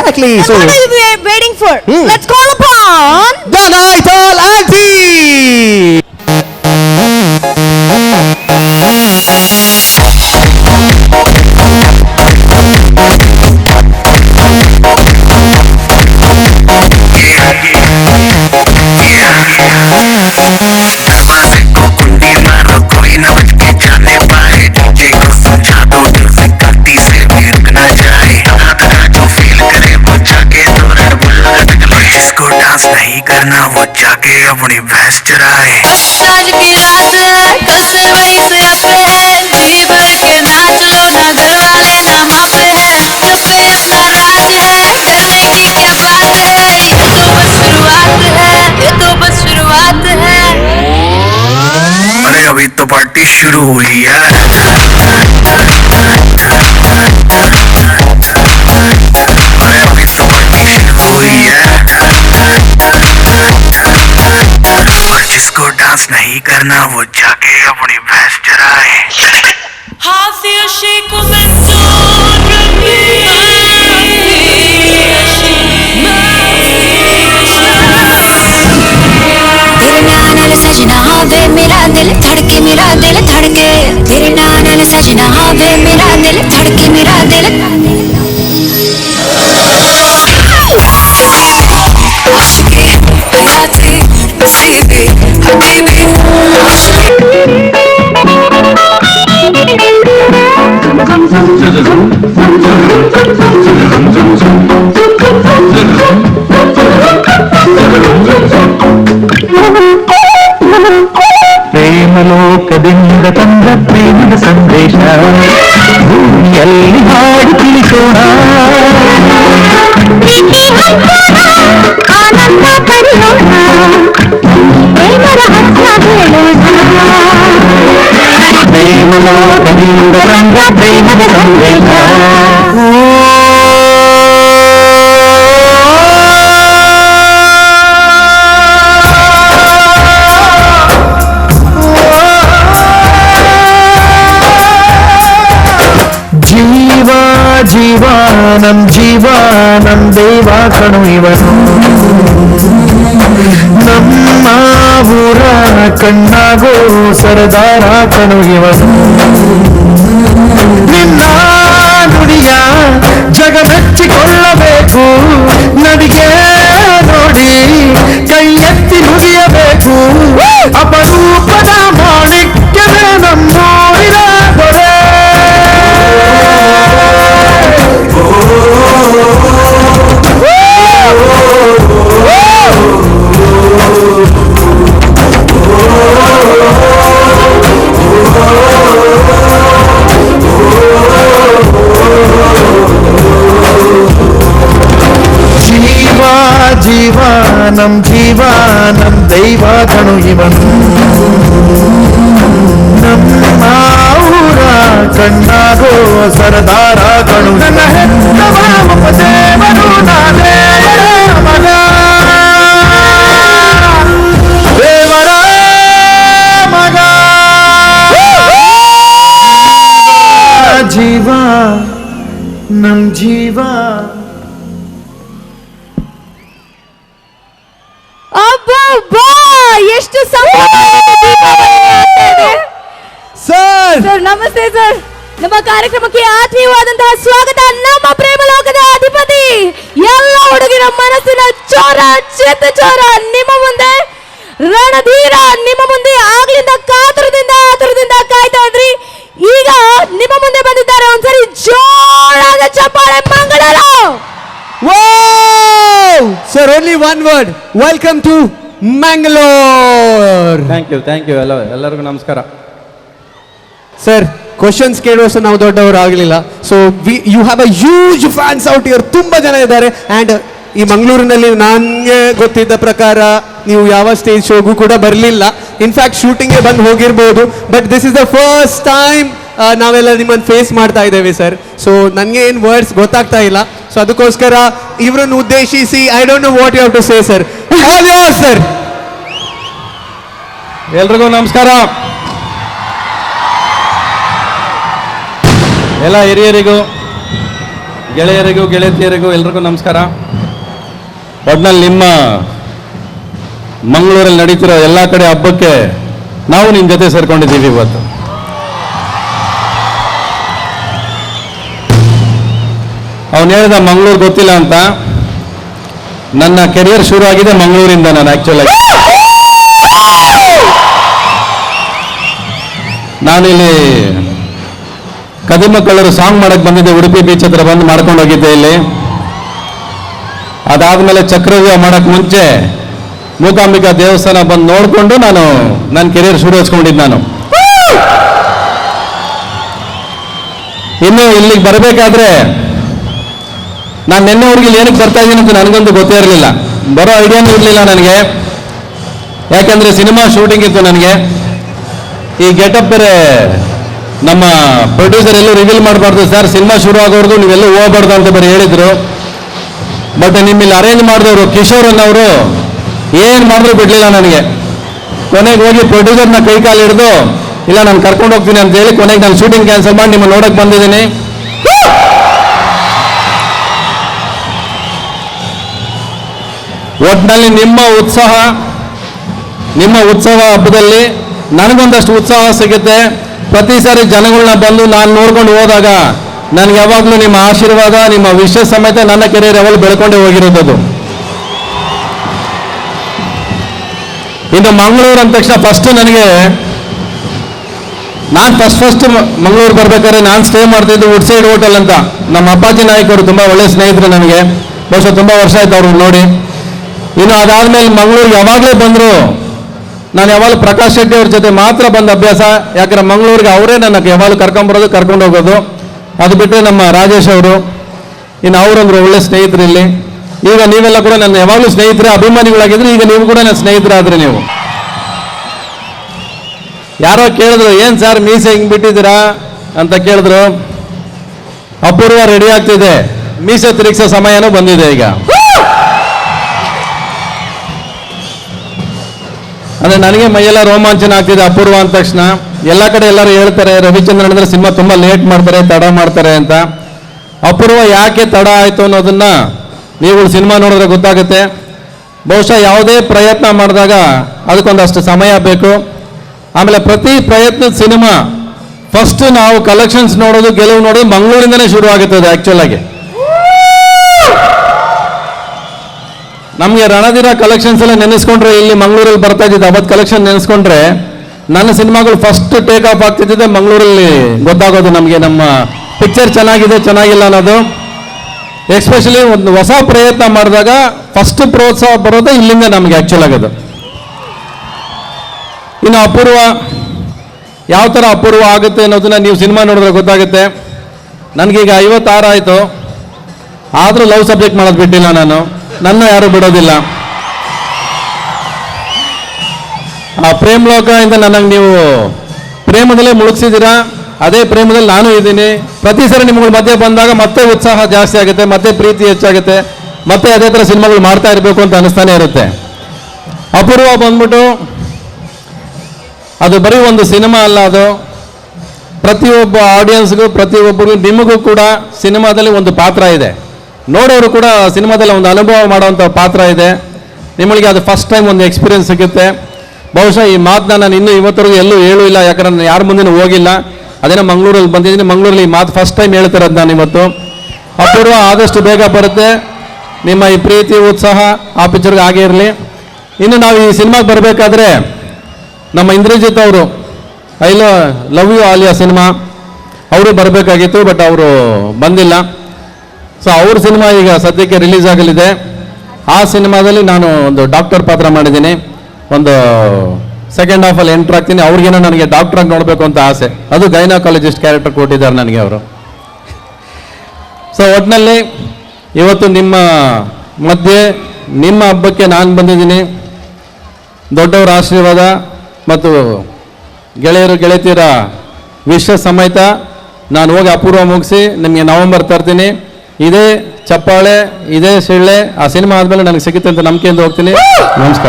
Exactly. So what are we waiting for? Let's call upon the Naithal Auntie. करना वो जाके अपनी भैंस चराए। आज की रात कल से वही से अब है, जी भर के नाच लो ना, घर वाले ना मापे हैं, सब पे अपना राज है, डरने की क्या बात है, ये तो बस शुरुआत है, ये तो बस शुरुआत है। अरे अभी तो पार्टी शुरू हुई है। जिसको डांस नहीं करना वो जाके अपनी भैंस चराए। तेरे नाल सजना वे मेरा दिल धड़के, मेरा दिल धड़के, तेरे नाल सजना वे मेरा दिल धड़के, मेरा दिल। ಪ್ರೇಮಲೋಕದಿಂದ ತಂದ ಪ್ರೇಮದ ಸಂದೇಶ ಭೂಮಿಯಲ್ಲಿ ಹಾಡಿ ತಿಳಿಸೋಣ, ಆನಂದ ಪಡೆಯೋಣ, ಪ್ರೇಮದ ಹತ್ರ ಹೇಳೋಣ. ಪ್ರೇಮಲೋಕದಿಂದ ತಂದ ಪ್ರೇಮದ ಸಂದೇಶ. ಜೀವಾನಂ ಜೀವಾನಂ ದೇವ ಕಣು ಇವನು, ನಮ್ಮ ಊರ ಕಣ್ಣಾಗೋ ಸರದಾರ ಕಣು ಇವನು. ನಿನ್ನ ನುಡಿಯ ಜಗ ಮೆಚ್ಚಿಕೊಳ್ಳಬೇಕು, ನಡಿಗೆ ನೋಡಿ ಕೈ ಎತ್ತಿ ನುಡಿಯಬೇಕು. ಅಪರೂಪದ ಮಾಣಿಕ್ಯದ ನಮ್ಮೂರಿನ ದೊರೆ. ಜೀವಾನಂ ಜೀವಾನಂ ದೈವ ಕಣು ಇವನು, ನಮ್ಮ ಊರ ಕಣ್ಣಾಗೋ ಸರದಾರ ಕಣು. ನನ್ನ ಹೆತ್ತವ ದೇವರು ನಾನೇ ಮಗ, ದೇವರ ಮಗ. ಜೀವ ನಮ್ ಜೀವ. ಅಬ್ಬಬ್ಬಾ, ಎಷ್ಟು ಸರ್. ನಮಸ್ತೆ ಸರ್. ನಮ್ಮ ಕಾರ್ಯಕ್ರಮಕ್ಕೆ ಆತ್ಮೀಯವಾದಂತಹ ಸ್ವಾಗತ. ನಮ್ಮ ಪ್ರೇಮಲೋಕದ ಅಧಿಪತಿ, ಎಲ್ಲ ಹುಡುಗಿರ ಮನಸ್ಸಿನ ಚೋರ, ಚಿತ್ತ ಚೋರ ನಿಮ್ಮ ಮುಂದೆ, ರಣಧೀರ ನಿಮ್ಮ ಮುಂದೆ ಆಗ್ಲಿಂದ ಆತುರದಿಂದ ಕಾಯ್ತಾ ಇದ್ರಿ. ಈಗ ನಿಮ್ಮ ಮುಂದೆ ಬಂದಿದ್ದಾರೆ. ಒಂದ್ಸರಿ ಜೋರಾದ ಚಪ್ಪಾಳೆ Mangaluru. Wow! Sir, only one word. Welcome to Mangalore. Thank you ಎಲ್ಲರಿಗೂ ನಮಸ್ಕಾರ. ಸರ್, ಕ್ವಶನ್ಸ್ ಕೇಳುವಷ್ಟು ನಾವು ದೊಡ್ಡವರು ಆಗಲಿಲ್ಲ. So you have a huge fans out here. ತುಂಬ ಜನ ಇದ್ದಾರೆ. ಆ್ಯಂಡ್ ಈ ಮಂಗಳೂರಿನಲ್ಲಿ ನನಗೆ ಗೊತ್ತಿದ್ದ ಪ್ರಕಾರ ನೀವು ಯಾವ ಸ್ಟೇಜ್ ಶೋಗೂ ಕೂಡ ಬರಲಿಲ್ಲ. ಇನ್ಫ್ಯಾಕ್ಟ್ ಶೂಟಿಂಗ್ಗೆ ಬಂದು ಹೋಗಿರ್ಬೋದು. But this is the first time ನಾವೆಲ್ಲ ನಿಮ್ಮನ್ನು ಫೇಸ್ ಮಾಡ್ತಾ ಇದ್ದೇವೆ ಸರ್. ಸೊ ನನಗೆ ಏನು ವರ್ಡ್ಸ್ ಗೊತ್ತಾಗ್ತಾ ಇಲ್ಲ. ಸೊ ಅದಕ್ಕೋಸ್ಕರ ಇವರನ್ನು ಉದ್ದೇಶಿಸಿ I don't know what you have to say sir. All yours sir. ಎಲ್ರಿಗೂ ನಮಸ್ಕಾರ. ಎಲ್ಲ ಹಿರಿಯರಿಗೂ ಗೆಳೆಯರಿಗೂ ಗೆಳತಿಯರಿಗೂ ಎಲ್ರಿಗೂ ನಮಸ್ಕಾರ. ಒಟ್ನಲ್ಲಿ ನಿಮ್ಮ ಮಂಗಳೂರಲ್ಲಿ ನಡೀತಿರೋ ಎಲ್ಲ ಕಡೆ ಹಬ್ಬಕ್ಕೆ ನಾವು ನಿಮ್ಮ ಜೊತೆ ಸೇರ್ಕೊಂಡಿದ್ದೀವಿ ಇವತ್ತು. ಅವನು ಹೇಳಿದ ಮಂಗಳೂರು ಗೊತ್ತಿಲ್ಲ ಅಂತ. ನನ್ನ ಕೆರಿಯರ್ ಶುರು ಆಗಿದೆ ಮಂಗಳೂರಿಂದ. ನಾನು ಆ್ಯಕ್ಚುಲಾಗಿ ನಾನಿಲ್ಲಿ ಕದಿಮಕ್ಕಳರು ಸಾಂಗ್ ಮಾಡಕ್ಕೆ ಬಂದಿದ್ದೆ. ಉಡುಪಿ ಬೀಚ್ ಹತ್ರ ಬಂದು ಮಾಡ್ಕೊಂಡು ಹೋಗಿದ್ದೆ ಇಲ್ಲಿ. ಅದಾದಮೇಲೆ ಚಕ್ರವ್ಯೂಹ ಮಾಡಕ್ಕೆ ಮುಂಚೆ ಮೂಕಾಂಬಿಕಾ ದೇವಸ್ಥಾನ ಬಂದು ನೋಡಿಕೊಂಡು ನಾನು ನನ್ನ ಕೆರಿಯರ್ ಶುರು ಹಚ್ಕೊಂಡಿದ್ದು. ನಾನು ಇನ್ನು ಇಲ್ಲಿಗೆ ಬರಬೇಕಾದ್ರೆ ನಾನು ನಿನ್ನೆವರೆಗೆ ಇಲ್ಲಿ ಏನಕ್ಕೆ ಬರ್ತಾ ಇದ್ದೀನಿ ಅಂತ ನನಗಂತೂ ಗೊತ್ತೇ ಇರಲಿಲ್ಲ. ಬರೋ ಐಡಿಯಾನೂ ಇರಲಿಲ್ಲ ನನಗೆ. ಯಾಕೆಂದರೆ ಸಿನಿಮಾ ಶೂಟಿಂಗ್ ಇತ್ತು ನನಗೆ. ಈ ಗೆಟಪ್ ಬೇರೆ ನಮ್ಮ ಪ್ರೊಡ್ಯೂಸರ್ ಎಲ್ಲೂ ರಿವೀಲ್ ಮಾಡಬಾರ್ದು ಸರ್, ಸಿನಿಮಾ ಶುರು ಆಗೋರ್ದು ನೀವೆಲ್ಲೂ ಹೋಗ್ಬಾರ್ದು ಅಂತ ಬರೀ ಹೇಳಿದರು. ಬಟ್ ನಿಮ್ಮಲ್ಲಿ ಅರೇಂಜ್ ಮಾಡಿದವರು ಕಿಶೋರ್ ಅನ್ನೋರು ಏನು ಮಾಡಿದ್ರು ಬಿಡಲಿಲ್ಲ ನನಗೆ. ಕೊನೆಗೆ ಹೋಗಿ ಪ್ರೊಡ್ಯೂಸರ್ನ ಕೈ ಕಾಲು ಹಿಡಿದು ಇಲ್ಲ ನಾನು ಕರ್ಕೊಂಡು ಹೋಗ್ತೀನಿ ಅಂತ ಹೇಳಿ ಕೊನೆಗೆ ನಾನು ಶೂಟಿಂಗ್ ಕ್ಯಾನ್ಸಲ್ ಮಾಡಿ ನಿಮ್ಮ ನೋಡಕ್ಕೆ ಬಂದಿದ್ದೀನಿ. ಒಟ್ಟಿನಲ್ಲಿ ನಿಮ್ಮ ಉತ್ಸವ ಹಬ್ಬದಲ್ಲಿ ನನಗೊಂದಷ್ಟು ಉತ್ಸಾಹ ಸಿಗುತ್ತೆ. ಪ್ರತಿ ಸಾರಿ ಜನಗಳನ್ನ ಬಂದು ನಾನು ನೋಡ್ಕೊಂಡು ಹೋದಾಗ ನನಗೆ ಯಾವಾಗಲೂ ನಿಮ್ಮ ಆಶೀರ್ವಾದ, ನಿಮ್ಮ ವಿಷಯ ಸಮೇತ ನನ್ನ ಕೆರಿಯರ್ ಯಾವಾಗಲೂ ಬೆಳ್ಕೊಂಡೇ ಹೋಗಿರೋದು. ಇನ್ನು ಮಂಗಳೂರು ಅಂದ ತಕ್ಷಣ ನಾನು ಫಸ್ಟ್ ಮಂಗಳೂರು ಬರ್ಬೇಕಾದ್ರೆ ನಾನು ಸ್ಟೇ ಮಾಡ್ತಿದ್ದು ವುಡ್ ಸೈಡ್ ಹೋಟೆಲ್ ಅಂತ. ನಮ್ಮ ಅಪ್ಪಾಜಿ ನಾಯಕರು ತುಂಬ ಒಳ್ಳೆ ಸ್ನೇಹಿತರು ನನಗೆ. ಬಹುಶಃ ತುಂಬ ವರ್ಷ ಆಯ್ತು ಅವ್ರನ್ನ ನೋಡಿ. ಇನ್ನು ಅದಾದಮೇಲೆ ಮಂಗಳೂರಿಗೆ ಯಾವಾಗಲೇ ಬಂದರು ನಾನು ಯಾವಾಗಲೂ ಪ್ರಕಾಶ್ ಶೆಟ್ಟಿ ಅವ್ರ ಜೊತೆ ಮಾತ್ರ ಬಂದ ಅಭ್ಯಾಸ. ಯಾಕಂದ್ರೆ ಮಂಗಳೂರಿಗೆ ಅವರೇ ನನ್ನ ಯಾವಾಗಲೂ ಕರ್ಕೊಂಬರೋದು, ಕರ್ಕೊಂಡು ಹೋಗೋದು. ಅದು ಬಿಟ್ಟರೆ ನಮ್ಮ ರಾಜೇಶ್ ಅವರು, ಇನ್ನು ಅವರಂದ್ರು ಒಳ್ಳೆ ಸ್ನೇಹಿತರು ಇಲ್ಲಿ. ಈಗ ನೀವೆಲ್ಲ ಕೂಡ ನನ್ನ ಯಾವಾಗಲೂ ಸ್ನೇಹಿತರೆ, ಅಭಿಮಾನಿಗಳಾಗಿದ್ರೆ ಈಗ ನೀವು ಕೂಡ ನನ್ನ ಸ್ನೇಹಿತರಾದ್ರಿ. ನೀವು ಯಾರೋ ಕೇಳಿದ್ರು ಏನು ಸರ್ ಮೀಸೆ ಹಿಂಗೆ ಬಿಟ್ಟಿದ್ದೀರಾ ಅಂತ ಕೇಳಿದ್ರು. ಅಪೂರ್ವ ರೆಡಿ ಆಗ್ತಿದೆ, ಮೀಸೆ ತಿರುಗಿಸೋ ಸಮಯನೂ ಬಂದಿದೆ ಈಗ. ಅಂದರೆ ನನಗೆ ಮೈಯೆಲ್ಲ ರೋಮಾಂಚನ ಆಗ್ತಿದೆ ಅಪೂರ್ವ ಅಂದ ತಕ್ಷಣ. ಎಲ್ಲ ಕಡೆ ಎಲ್ಲರೂ ಹೇಳ್ತಾರೆ ರವಿಚಂದ್ರನ್ ಅಂದರೆ ಸಿನಿಮಾ ತುಂಬ ಲೇಟ್ ಮಾಡ್ತಾರೆ, ತಡ ಮಾಡ್ತಾರೆ ಅಂತ. ಅಪೂರ್ವ ಯಾಕೆ ತಡ ಆಯಿತು ಅನ್ನೋದನ್ನ ನೀವು ಸಿನಿಮಾ ನೋಡಿದ್ರೆ ಗೊತ್ತಾಗುತ್ತೆ. ಬಹುಶಃ ಯಾವುದೇ ಪ್ರಯತ್ನ ಮಾಡಿದಾಗ ಅದಕ್ಕೊಂದಷ್ಟು ಸಮಯ ಬೇಕು. ಆಮೇಲೆ ಪ್ರತಿ ಪ್ರಯತ್ನದ ಸಿನಿಮಾ ಫಸ್ಟ್ ನಾವು ಕಲೆಕ್ಷನ್ಸ್ ನೋಡೋದು, ಗೆಲುವು ನೋಡೋದು ಮಂಗಳೂರಿಂದನೇ ಶುರು ಆಗುತ್ತದೆ. ಆ್ಯಕ್ಚುಲಾಗಿ ನಮಗೆ ರಣಧೀರ ಕಲೆಕ್ಷನ್ಸ್ ಎಲ್ಲ ನೆನೆಸ್ಕೊಂಡ್ರೆ, ಇಲ್ಲಿ ಮಂಗಳೂರಲ್ಲಿ ಬರ್ತಾ ಇದ್ದಿದ್ದು ಅವತ್ತು ಕಲೆಕ್ಷನ್ ನೆನೆಸ್ಕೊಂಡ್ರೆ ನನ್ನ ಸಿನಿಮಾಗಳು ಫಸ್ಟ್ ಟೇಕ್ ಆಫ್ ಆಗ್ತಿದ್ದೆ ಮಂಗಳೂರಲ್ಲಿ ಗೊತ್ತಾಗೋದು ನಮಗೆ. ನಮ್ಮ ಪಿಕ್ಚರ್ ಚೆನ್ನಾಗಿದೆ ಚೆನ್ನಾಗಿಲ್ಲ ಅನ್ನೋದು. ಎಸ್ಪೆಷಲಿ ಒಂದು ಹೊಸ ಪ್ರಯತ್ನ ಮಾಡಿದಾಗ ಫಸ್ಟ್ ಪ್ರೋತ್ಸಾಹ ಬರೋದು ಇಲ್ಲಿಂದ ನಮಗೆ ಆ್ಯಕ್ಚುಲ್ ಆಗೋದು. ಇನ್ನು ಅಪೂರ್ವ ಯಾವ ಥರ ಅಪೂರ್ವ ಆಗುತ್ತೆ ಅನ್ನೋದನ್ನ ನೀವು ಸಿನಿಮಾ ನೋಡಿದ್ರೆ ಗೊತ್ತಾಗುತ್ತೆ. ನನಗೀಗ 56 ಆಯಿತು, ಆದರೂ ಲವ್ ಸಬ್ಜೆಕ್ಟ್ ಮಾಡೋದು ಬಿಟ್ಟಿಲ್ಲ ನಾನು. ನನ್ನ ಯಾರು ಬಿಡೋದಿಲ್ಲ. ಆ ಪ್ರೇಮ್ ಲೋಕದಿಂದ ನನಗೆ ನೀವು ಪ್ರೇಮದಲ್ಲೇ ಮುಳುಗಿಸಿದ್ದೀರಾ. ಅದೇ ಪ್ರೇಮದಲ್ಲಿ ನಾನು ಇದ್ದೀನಿ. ಪ್ರತಿ ಸರಿ ನಿಮ್ಗಳ ಮಧ್ಯೆ ಬಂದಾಗ ಮತ್ತೆ ಉತ್ಸಾಹ ಜಾಸ್ತಿ ಆಗುತ್ತೆ, ಮತ್ತೆ ಪ್ರೀತಿ ಹೆಚ್ಚಾಗುತ್ತೆ, ಮತ್ತೆ ಅದೇ ಥರ ಸಿನಿಮಾಗಳು ಮಾಡ್ತಾ ಇರಬೇಕು ಅಂತ ಅನಿಸ್ತಾನೆ ಇರುತ್ತೆ. ಅಪೂರ್ವ ಬಂದ್ಬಿಟ್ಟು ಅದು ಬರೀ ಒಂದು ಸಿನಿಮಾ ಅಲ್ಲ, ಅದು ಪ್ರತಿಯೊಬ್ಬ ಆಡಿಯನ್ಸ್ಗೂ ಪ್ರತಿಯೊಬ್ಬರಿಗೂ ನಿಮಗೂ ಕೂಡ ಸಿನಿಮಾದಲ್ಲಿ ಒಂದು ಪಾತ್ರ ಇದೆ. ನೋಡೋರು ಕೂಡ ಸಿನಿಮಾದಲ್ಲಿ ಒಂದು ಅನುಭವ ಮಾಡುವಂಥ ಪಾತ್ರ ಇದೆ. ನಿಮಗೆ ಅದು ಫಸ್ಟ್ ಟೈಮ್ ಒಂದು ಎಕ್ಸ್ಪೀರಿಯನ್ಸ್ ಸಿಗುತ್ತೆ. ಬಹುಶಃ ಈ ಮಾತನ್ನ ನಾನು ಇನ್ನೂ ಇವತ್ತರೆಗೂ ಎಲ್ಲೂ ಹೇಳೂ ಇಲ್ಲ, ಯಾಕಂದ್ರೆ ನಾನು ಯಾರ ಮುಂದೆನೂ ಹೋಗಿಲ್ಲ. ಅದೇನೋ ಮಂಗಳೂರಲ್ಲಿ ಬಂದಿದ್ದೀನಿ, ಮಂಗಳೂರಲ್ಲಿ ಈ ಮಾತು ಫಸ್ಟ್ ಟೈಮ್ ಹೇಳ್ತಿರೋದು ನಾನು ಇವತ್ತು. ಅಪೂರ್ವ ಆದಷ್ಟು ಬೇಗ ಬರುತ್ತೆ. ನಿಮ್ಮ ಈ ಪ್ರೀತಿ ಉತ್ಸಾಹ ಆ ಪಿಕ್ಚರ್ಗೆ ಆಗೇ ಇರಲಿ. ಇನ್ನು ನಾವು ಈ ಸಿನಿಮಾಗೆ ಬರಬೇಕಾದ್ರೆ ನಮ್ಮ ಇಂದ್ರಜಿತ್ ಅವರು I love you Alia cinema ಅವರು ಬರಬೇಕಾಗಿತ್ತು, ಬಟ್ ಅವರು ಬಂದಿಲ್ಲ. ಸೊ ಅವ್ರ ಸಿನಿಮಾ ಈಗ ಸದ್ಯಕ್ಕೆ ರಿಲೀಸ್ ಆಗಲಿದೆ. ಆ ಸಿನಿಮಾದಲ್ಲಿ ನಾನು ಒಂದು ಡಾಕ್ಟರ್ ಪಾತ್ರ ಮಾಡಿದ್ದೀನಿ. ಒಂದು ಸೆಕೆಂಡ್ ಹಾಫಲ್ಲಿ ಎಂಟ್ರ್ ಆಗ್ತೀನಿ. ಅವ್ರಿಗೇನೋ ನನಗೆ ಡಾಕ್ಟ್ರಾಗಿ ನೋಡಬೇಕು ಅಂತ ಆಸೆ. ಅದು ಗೈನಕಾಲಜಿಸ್ಟ್ ಕ್ಯಾರೆಕ್ಟರ್ ಕೊಟ್ಟಿದ್ದಾರೆ ನನಗೆ ಅವರು. ಸೊ ಒಟ್ಟಿನಲ್ಲಿ ಇವತ್ತು ನಿಮ್ಮ ಮಧ್ಯೆ ನಿಮ್ಮ ಹಬ್ಬಕ್ಕೆ ನಾನು ಬಂದಿದ್ದೀನಿ. ದೊಡ್ಡವರ ಆಶೀರ್ವಾದ ಮತ್ತು ಗೆಳೆಯರು ಗೆಳತಿಯರ ವಿಶ್ವ ಸಮೇತ ನಾನು ಹೋಗಿ ಅಪೂರ್ವ ಮುಗಿಸಿ ನಿಮಗೆ ನವೆಂಬರ್ ತರ್ತೀನಿ. ಇದೇ ಚಪ್ಪಾಳೆ, ಇದೇ ಸಿಳ್ಳೆ ಆ ಸಿನಿಮಾ ಆದಮೇಲೆ ನನಗೆ ಸಿಗುತ್ತೆ ಅಂತ ನಂಬಿಕೆಯಿಂದ ಹೋಗ್ತೀನಿ. ನಮಸ್ಕಾರ.